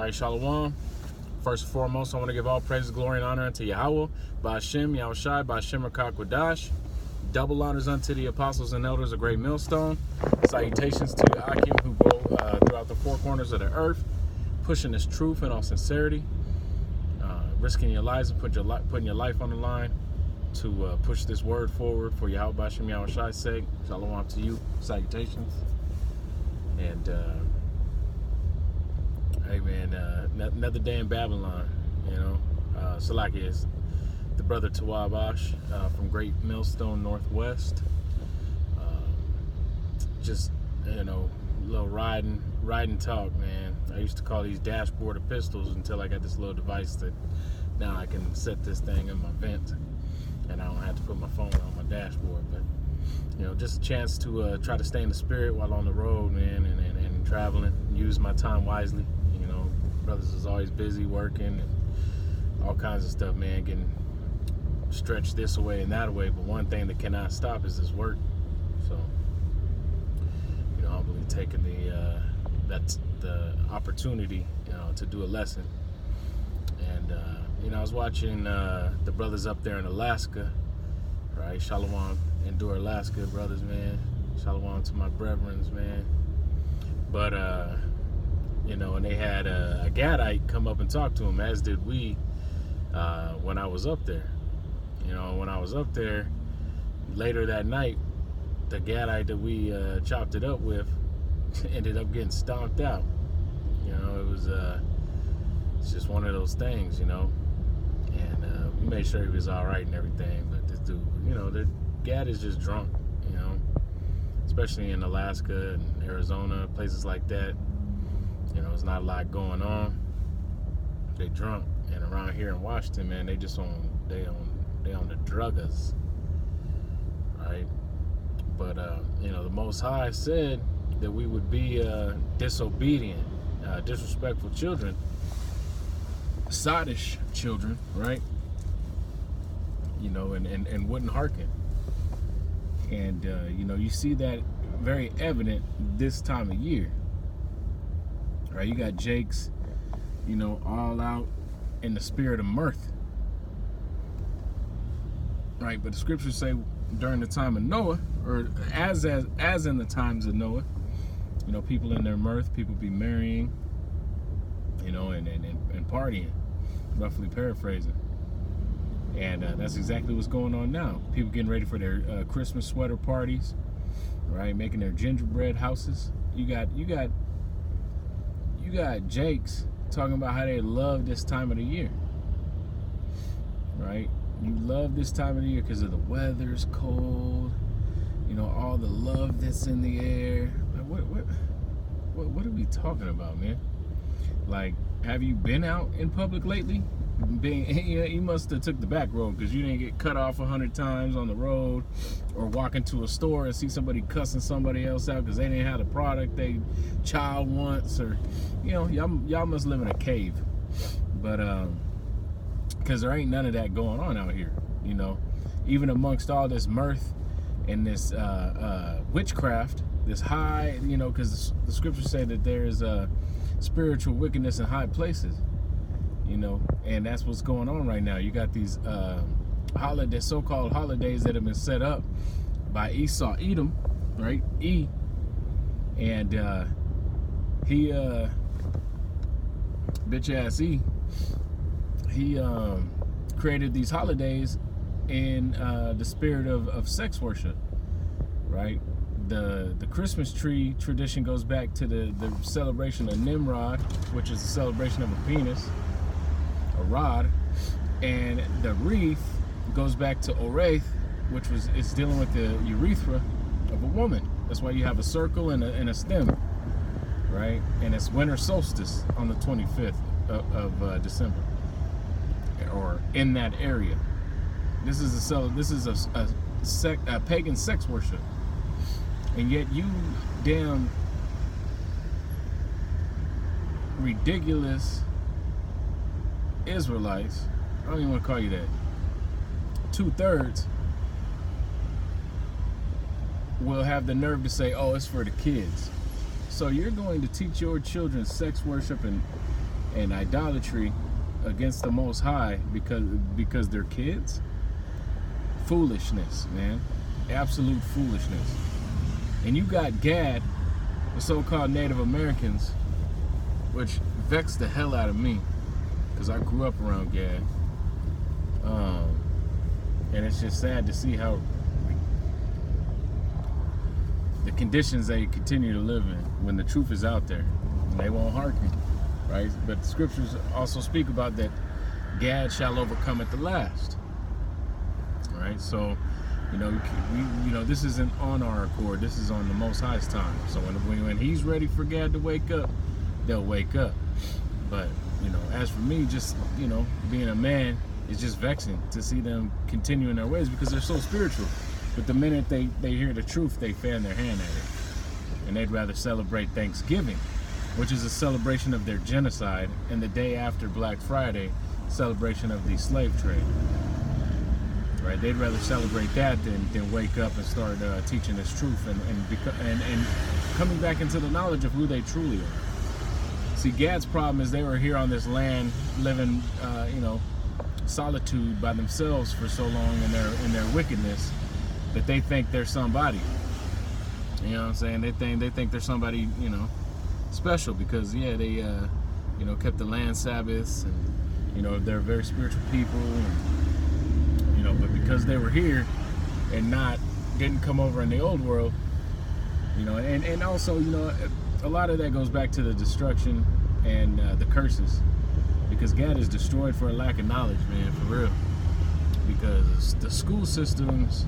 right, Shalom. First and foremost, I want to give all praise, glory, and honor unto Yahweh, Ba'ashem, Yahushai, Ba'ashem, Rakakwadash. Double honors unto the apostles and elders of Great Millstone. Salutations to the Akim who go throughout the four corners of the earth, pushing this truth in all sincerity, risking your lives and putting your life on the line to push this word forward for Yahweh, Ba'ashem, Yahushai's sake. Shalom to you. Salutations. And hey man, another day in Babylon, you know. Salaki is the brother Tawabash from Great Millstone Northwest. Just, you know, a little riding talk, man. I used to call these dashboard of pistols until I got this little device that now I can set this thing in my vent and I don't have to put my phone on my dashboard. But, you know, just a chance to try to stay in the spirit while on the road, man, and traveling, use my time wisely. You know, brothers is always busy working and all kinds of stuff, man, getting stretched this away and that away. But one thing that cannot stop is this work. So, you know, I'm really taking the opportunity, you know, to do a lesson. And you know, I was watching the brothers up there in Alaska, right? Shalom, Endure Alaska, brothers, man. Shalom to my brethrens, man. But you know, and they had a Gadite come up and talk to him, as did we when I was up there. You know, when I was up there later that night, the Gadite that we chopped it up with ended up getting stomped out. You know, it was it's just one of those things, you know. And we made sure he was all right and everything. But this dude, you know, the Gad is just drunk, you know, especially in Alaska and Arizona, places like that. You know, there's not a lot going on. They drunk. And around here in Washington, man, they on the druggers, right? But you know, the Most High said that we would be disobedient, disrespectful children, sottish children, right? You know, and wouldn't hearken. And you know, you see that very evident this time of year, right? You got Jakes, you know, all out in the spirit of mirth, right? But the scriptures say during the time of Noah, or as in the times of Noah, you know, people in their mirth, people be marrying, you know, and partying, roughly paraphrasing. And that's exactly what's going on now. People getting ready for their Christmas sweater parties, right? Making their gingerbread houses. You got Jakes talking about how they love this time of the year, right? You love this time of the year because of the weather's cold, you know, all the love that's in the air. Like, what are we talking about, man? Like, have you been out in public lately? You must have took the back road because you didn't get cut off 100 times on the road, or walk into a store and see somebody cussing somebody else out because they didn't have the product they child wants, or, you know, y'all must live in a cave. But because there ain't none of that going on out here, you know. Even amongst all this mirth and this witchcraft, this high, you know, because the scriptures say that there is spiritual wickedness in high places, you know, and that's what's going on right now. You got these so-called holidays that have been set up by Esau Edom, right? And he bitch ass he created these holidays in the spirit of sex worship, right? The Christmas tree tradition goes back to the celebration of Nimrod, which is the celebration of a penis, a rod, and the wreath goes back to Oraith, which it's dealing with the urethra of a woman. That's why you have a circle and a stem, right? And it's winter solstice on the 25th of December, or in that area. This is a pagan sex worship, and yet you damn ridiculous Israelites, I don't even want to call you that, 2/3 will have the nerve to say, oh, it's for the kids. So you're going to teach your children sex worship and idolatry against the Most High because they're kids. Foolishness, man. Absolute foolishness. And you got Gad, the so-called Native Americans, which vexed the hell out of me because I grew up around Gad. And it's just sad to see how the conditions they continue to live in when the truth is out there and they won't hearken, right? But the scriptures also speak about that Gad shall overcome at the last, right? So, this isn't on our accord. This is on the Most High's time. So when he's ready for Gad to wake up, they'll wake up. But, as for me, just, being a man, it's just vexing to see them continue in their ways because they're so spiritual. But the minute they hear the truth, they fan their hand at it. And they'd rather celebrate Thanksgiving, which is a celebration of their genocide, and the day after Black Friday, celebration of the slave trade. Right? They'd rather celebrate that than wake up and start teaching this truth and coming back into the knowledge of who they truly are. See, Gad's problem is they were here on this land living, solitude by themselves for so long in their wickedness that they think they're somebody. You know what I'm saying? They think they're somebody, special because they kept the land Sabbaths and they're very spiritual people and, but because they were here and didn't come over in the old world, and also a lot of that goes back to the destruction and the curses. Because Gad is destroyed for a lack of knowledge, man, for real. Because the school systems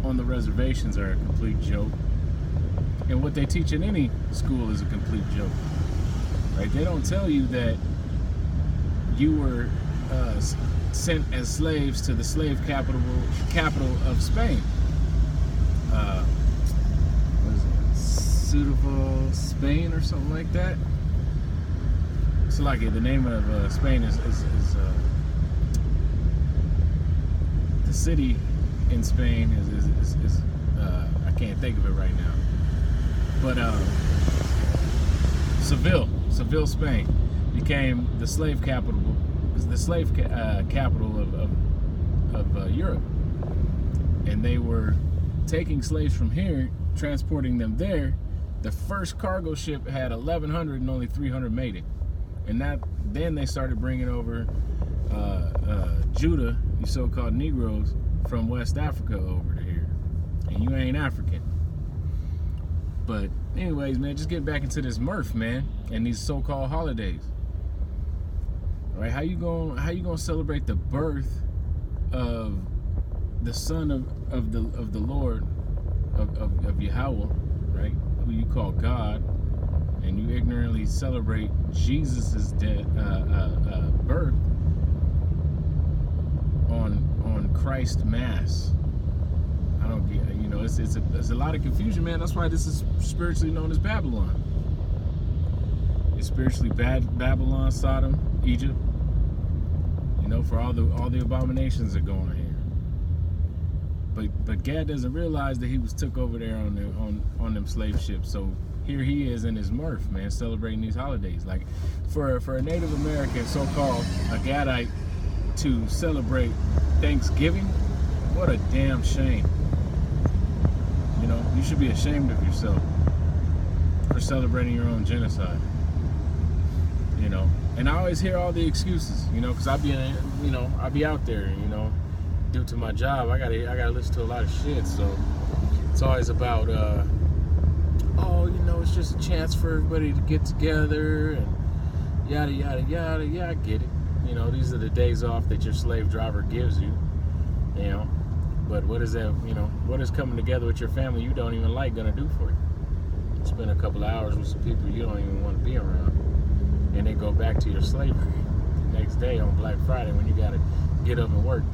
on the reservations are a complete joke. And what they teach in any school is a complete joke. Right? They don't tell you that you were sent as slaves to the slave capital of Spain. Suitable Spain or something like that. So like the name of Spain is the city in Spain is I can't think of it right now, but Seville, Spain became the slave capital of Europe, and they were taking slaves from here, transporting them there. The first cargo ship had 1,100 and only 300 made it. And then they started bringing over Judah, you so-called Negroes, from West Africa over to here. And you ain't African. But anyways, man, just get back into this mirth, man, and these so-called holidays. All right, how you gonna celebrate the birth of the son of the Lord of Yahweh, right? Who you call God, and you ignorantly celebrate Jesus's birth on Christ Mass. I don't get, it's a lot of confusion, man. That's why this is spiritually known as Babylon. It's spiritually Babylon, Sodom, Egypt. For all the abominations that go on here. But Gad doesn't realize that he was took over there on them slave ships. So here he is in his mirth, man, celebrating these holidays. Like for a Native American, so-called a Gadite, to celebrate Thanksgiving, what a damn shame. You should be ashamed of yourself for celebrating your own genocide. And I always hear all the excuses, because I be out there, due to my job, I gotta listen to a lot of shit. So it's always about, it's just a chance for everybody to get together and yada yada yada. Yeah, I get it. These are the days off that your slave driver gives you. But what is that? What is coming together with your family you don't even like gonna do for you? Spend a couple of hours with some people you don't even want to be around, and then go back to your slavery the next day on Black Friday when you gotta get up and work.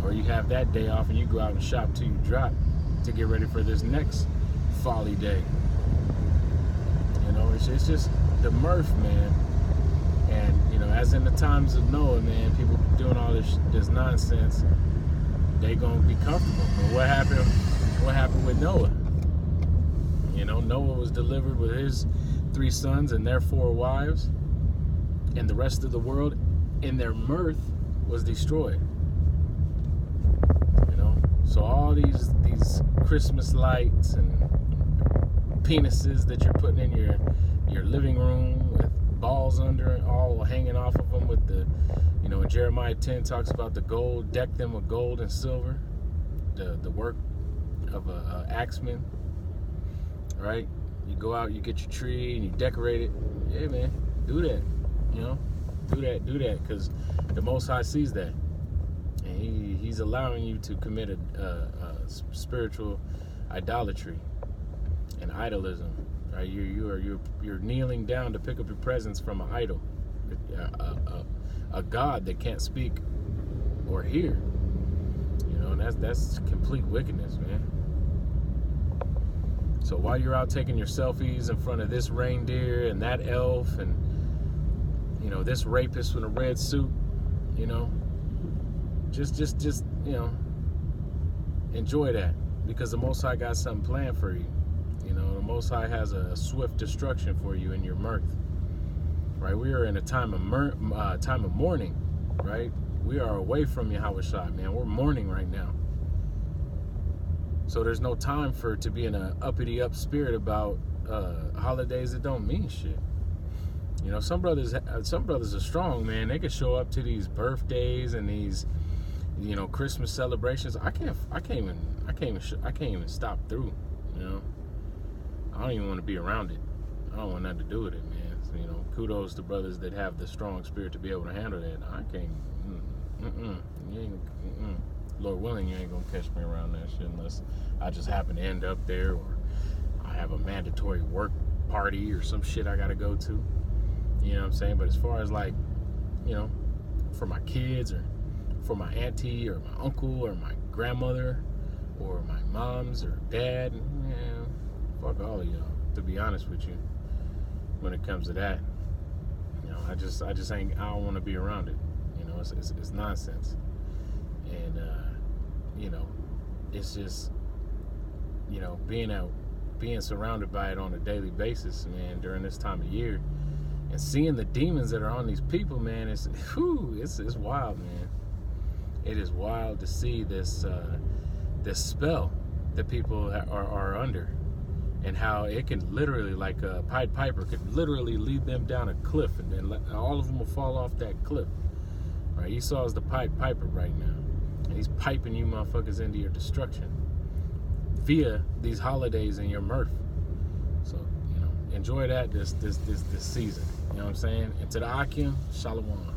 Or you have that day off and you go out and shop till you drop to get ready for this next folly day. It's just the mirth, man. And as in the times of Noah, man, people doing all this nonsense, they gonna be comfortable. But what happened with Noah? Noah was delivered with his 3 sons and their 4 wives, and the rest of the world in their mirth was destroyed. So all these Christmas lights and penises that you're putting in your living room with balls under it, all hanging off of them with the, in Jeremiah 10 talks about the gold, deck them with gold and silver, the work of a axeman, right? You go out, you get your tree, and you decorate it. Yeah, man, do that, do that, because the Most High sees that, and he's allowing you to commit a spiritual idolatry and idolism. Right? You're kneeling down to pick up your presents from an idol, a God that can't speak or hear. And that's complete wickedness, man. So while you're out taking your selfies in front of this reindeer and that elf and this rapist in a red suit, just enjoy that, because the Most High got something planned for you. The Most High has a swift destruction for you in your mirth. Right? We are in a time of mourning. Right? We are away from Yahushua, man. We're mourning right now. So there's no time to be in an uppity up spirit about holidays that don't mean shit. Some brothers are strong, man. They can show up to these birthdays and these, Christmas celebrations. I can't even stop through. I don't even want to be around it. I don't want nothing to do with it, man. So, kudos to brothers that have the strong spirit to be able to handle that. I can't. Lord willing, you ain't gonna catch me around that shit unless I just happen to end up there, or I have a mandatory work party or some shit I gotta go to. You know what I'm saying? But as far as for my kids or for my auntie or my uncle or my grandmother or my mom's or dad, fuck all of y'all, to be honest with you. When it comes to that, I just ain't. I don't want to be around it. It's nonsense, and it's just being surrounded by it on a daily basis, man. During this time of year, and seeing the demons that are on these people, man, it's wild, man. It is wild to see this spell that people are under. And how it can literally, like a Pied Piper, could literally lead them down a cliff, and then all of them will fall off that cliff. Right? Esau is the Pied Piper right now, and he's piping you motherfuckers into your destruction via these holidays and your mirth. So enjoy that this season. You know what I'm saying? And to the Akim, Shalom.